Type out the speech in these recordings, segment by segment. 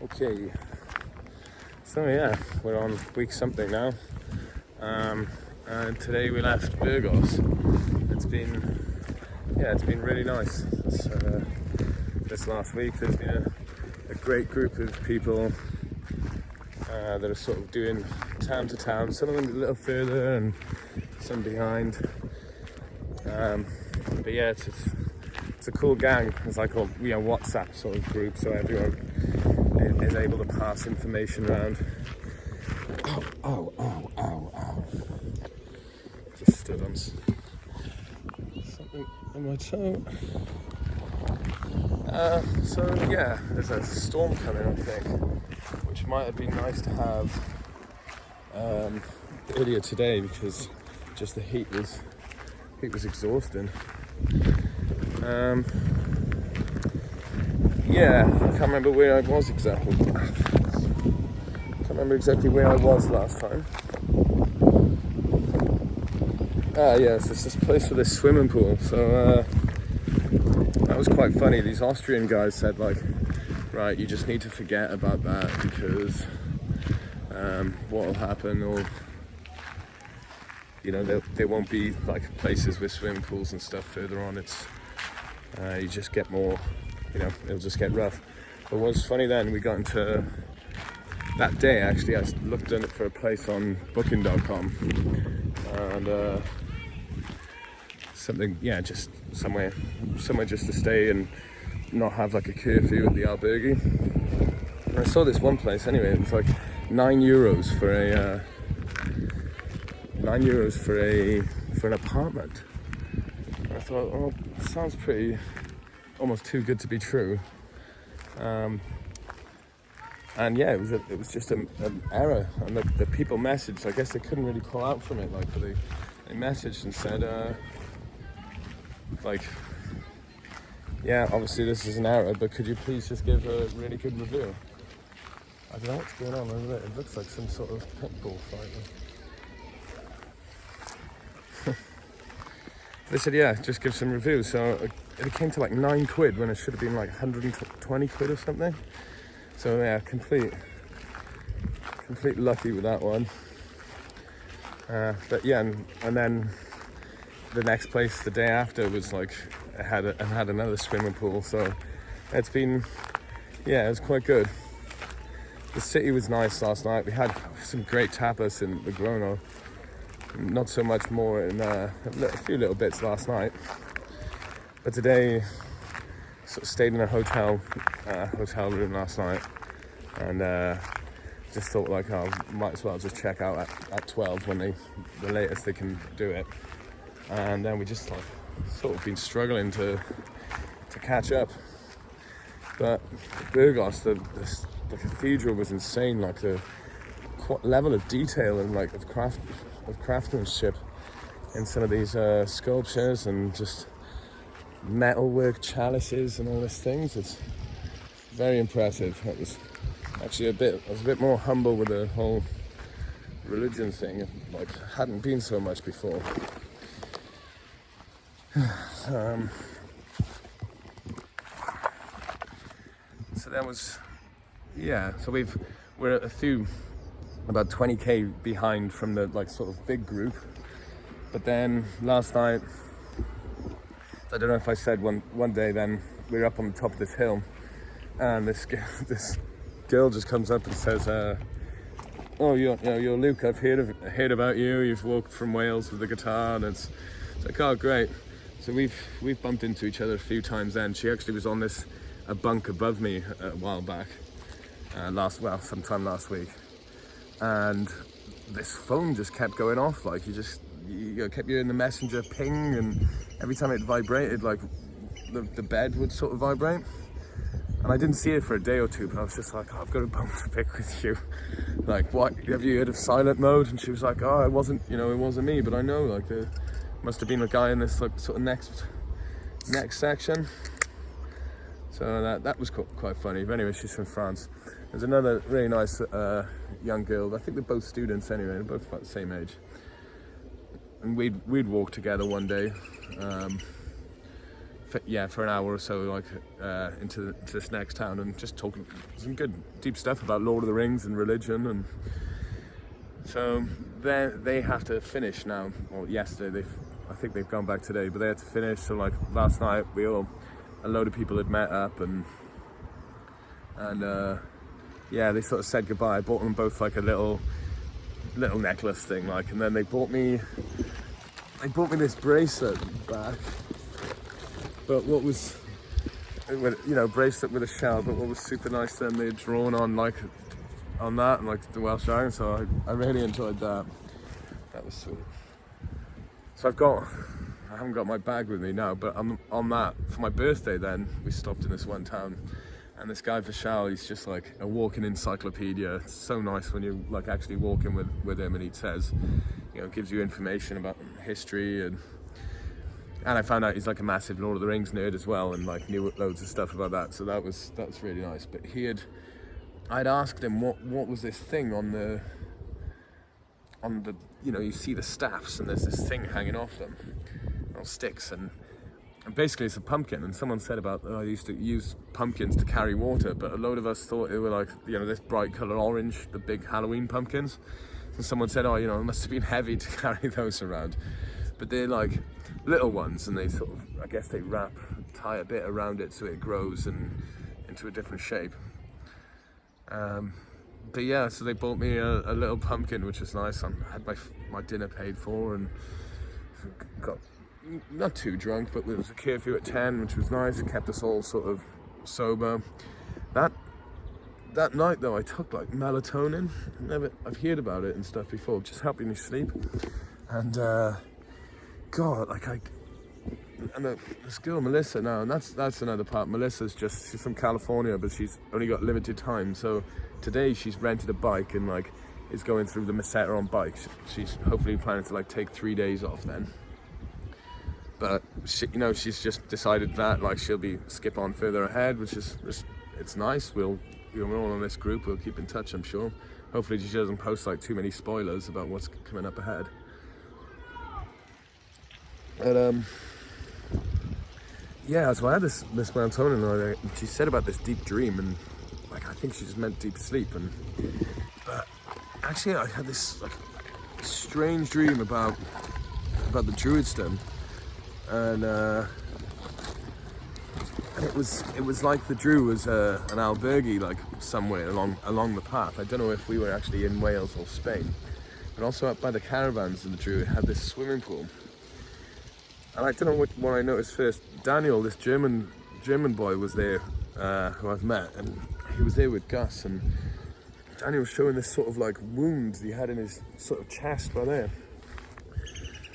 Okay, so yeah, we're on week something now, and today we left Burgos. It's been really nice. This last week there's been a great group of people that are sort of doing town to town, some of them a little further and some behind, but yeah, it's a cool gang. It's like a WhatsApp sort of group, so everyone is able to pass information around. Ow. Just stood on something on my toe. So yeah, there's a storm coming, I think, which might have been nice to have earlier today because just the heat was exhausting. Yeah, I can't remember where I was exactly. Can't remember exactly where I was last time. Yes, it's this place with a swimming pool. So that was quite funny. These Austrian guys said, like, right, you just need to forget about that because what will happen, or there won't be like places with swimming pools and stuff further on. It's you just get more, it'll just get rough. But what was funny then, we got into that day, actually, I looked in it for a place on booking.com and just somewhere just to stay and not have like a curfew at the albergue. And I saw this one place anyway. It was like €9 for an apartment. And I thought, oh, it sounds pretty, almost too good to be true. And yeah, it was just an error, and the people messaged. I guess they couldn't really pull out from it. Like they messaged and said, yeah, obviously this is an error, but could you please just give a really good review? I don't know what's going on over there. It looks like some sort of pit bull fight. They said, yeah, just give some reviews. So it came to like £9 when it should have been like 120 quid or something. So yeah, complete lucky with that one. But yeah, and then the next place the day after was like it had another swimming pool. So it was quite good. The city was nice last night. We had some great tapas in the Grono. Not so much more in a few little bits last night. But today, sort of stayed in a hotel room last night, and just thought like, oh, might as well just check out at 12 when the latest they can do it. And then we just like sort of been struggling to catch up. But Burgos, the cathedral was insane. Like the level of detail and like of craftsmanship in some of these sculptures and just metalwork chalices and all these things. It's very impressive. It was actually I was a bit more humble with the whole religion thing. Like hadn't been so much before. So that was, yeah. So we're about 20k behind from the like sort of big group. But then last night, I don't know if I said one day, then we were up on the top of this hill, and this girl just comes up and says, "Oh, you're Luke. I've heard about you. You've walked from Wales with the guitar," and it's like, "Oh, great." So we've bumped into each other a few times. Then she actually was on a bunk above me a while back, sometime last week, and this phone just kept going off. Like you kept hearing the messenger ping, and every time it vibrated, like the bed would sort of vibrate. And I didn't see it for a day or two, but I was just like, oh, I've got a bone to pick with you. Like, what? Have you heard of silent mode? And she was like, oh, it wasn't me, but I know, like, there must have been a guy in this like sort of next section. So that was quite funny. But anyway, she's from France. There's another really nice young girl. I think they're both students anyway. They're both about the same age. And we'd walk together one day for an hour or so, like into this next town, and just talking some good deep stuff about Lord of the Rings and religion. And so they have to finish now. Well, yesterday I think they've gone back today, but they had to finish. So like last night, a load of people had met up, and yeah, they sort of said goodbye. I bought them both like a little necklace thing, like, and then they bought me this bracelet back. But what was, bracelet with a shell, but what was super nice then, they'd drawn on that and like the Welsh Dragon, so I really enjoyed that. That was sweet. So I haven't got my bag with me now, but on that, for my birthday then, we stopped in this one town, and this guy Vishal, he's just like a walking encyclopedia. It's so nice when you like actually walking with him, and he says, gives you information about history, and I found out he's like a massive Lord of the Rings nerd as well, and like knew loads of stuff about that. So that was really nice. But I'd asked him what was this thing on the you see the staffs, and there's this thing hanging off them, little sticks, and basically it's a pumpkin. And someone said about I used to use pumpkins to carry water, but a load of us thought it were like this bright colour orange, the big Halloween pumpkins. And someone said, it must have been heavy to carry those around. But they're like little ones, and they sort of, I guess they tie a bit around it so it grows and into a different shape. But yeah, so they bought me a little pumpkin, which was nice. I had my dinner paid for, and got not too drunk, but there was a curfew at 10, which was nice. It kept us all sort of sober. That night though, I took like melatonin. I've heard about it and stuff before, just helping me sleep. And God, this girl Melissa now, and that's another part. She's from California, but she's only got limited time. So today she's rented a bike and like is going through the Meseta on bikes. She's hopefully planning to like take 3 days off then. But she's just decided that like she'll be skip on further ahead, which is it's nice. We're all in this group. We'll keep in touch, I'm sure. Hopefully she doesn't post like too many spoilers about what's coming up ahead. But yeah, so I had this melatonin, and she said about this deep dream, and like I think she just meant deep sleep, but actually I had this like strange dream about the Druidston, and it was like the Drew was an albergue like somewhere along the path. I don't know if we were actually in Wales or Spain, but also up by the caravans of the Drew, it had this swimming pool. And I don't know what I noticed first. Daniel, this German boy, was there, who I've met, and he was there with Gus, and Daniel was showing this sort of like wound he had in his sort of chest right there.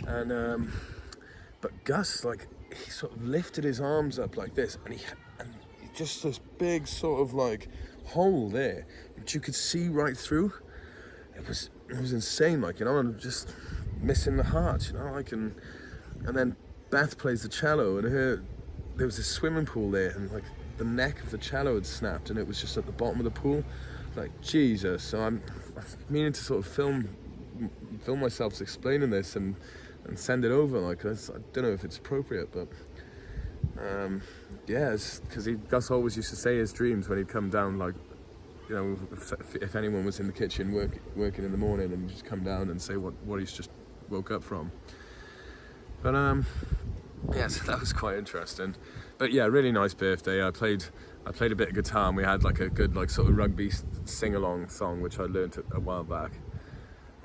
And but Gus, like, he sort of lifted his arms up like this, and he just this big sort of like hole there, which you could see right through. It was insane, like, and just missing the heart, like, and then Beth plays the cello, and there was this swimming pool there, and like the neck of the cello had snapped, and it was just at the bottom of the pool. Like, Jesus. So I'm meaning to sort of film myself explaining this and send it over. Like, I don't know if it's appropriate, but yeah, because Gus always used to say his dreams when he'd come down, like, if anyone was in the kitchen working in the morning, and just come down and say what he's just woke up from. But yeah, so that was quite interesting. But yeah, really nice birthday. I played a bit of guitar, and we had like a good like sort of rugby sing-along song, which I learned a while back.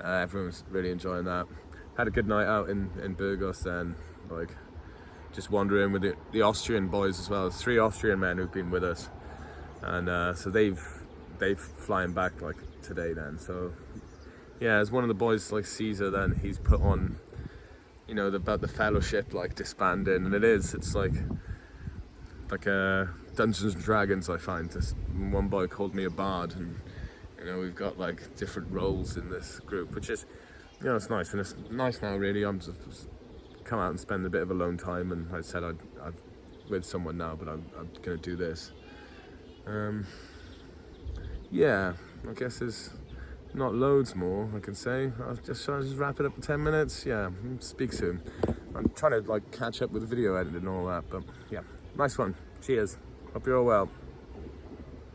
Everyone was really enjoying that. Had a good night out in Burgos then, like just wandering with the Austrian boys as well. There's 3 Austrian men who've been with us, and so they've flying back like today then. So yeah, as one of the boys like Caesar, then he's put on, about the fellowship like disbanding, and it's like a Dungeons and Dragons. I find this one boy called me a bard, and we've got like different roles in this group, which is it's nice, and it's nice now really. I'm just come out and spend a bit of alone time, and I said I'm with someone now, but I'm gonna do this. Yeah, I guess there's not loads more I can say. I'll just wrap it up in 10 minutes. Yeah, speak soon. I'm trying to like catch up with video editing and all that, but yeah, nice one. Cheers. Hope you're all well.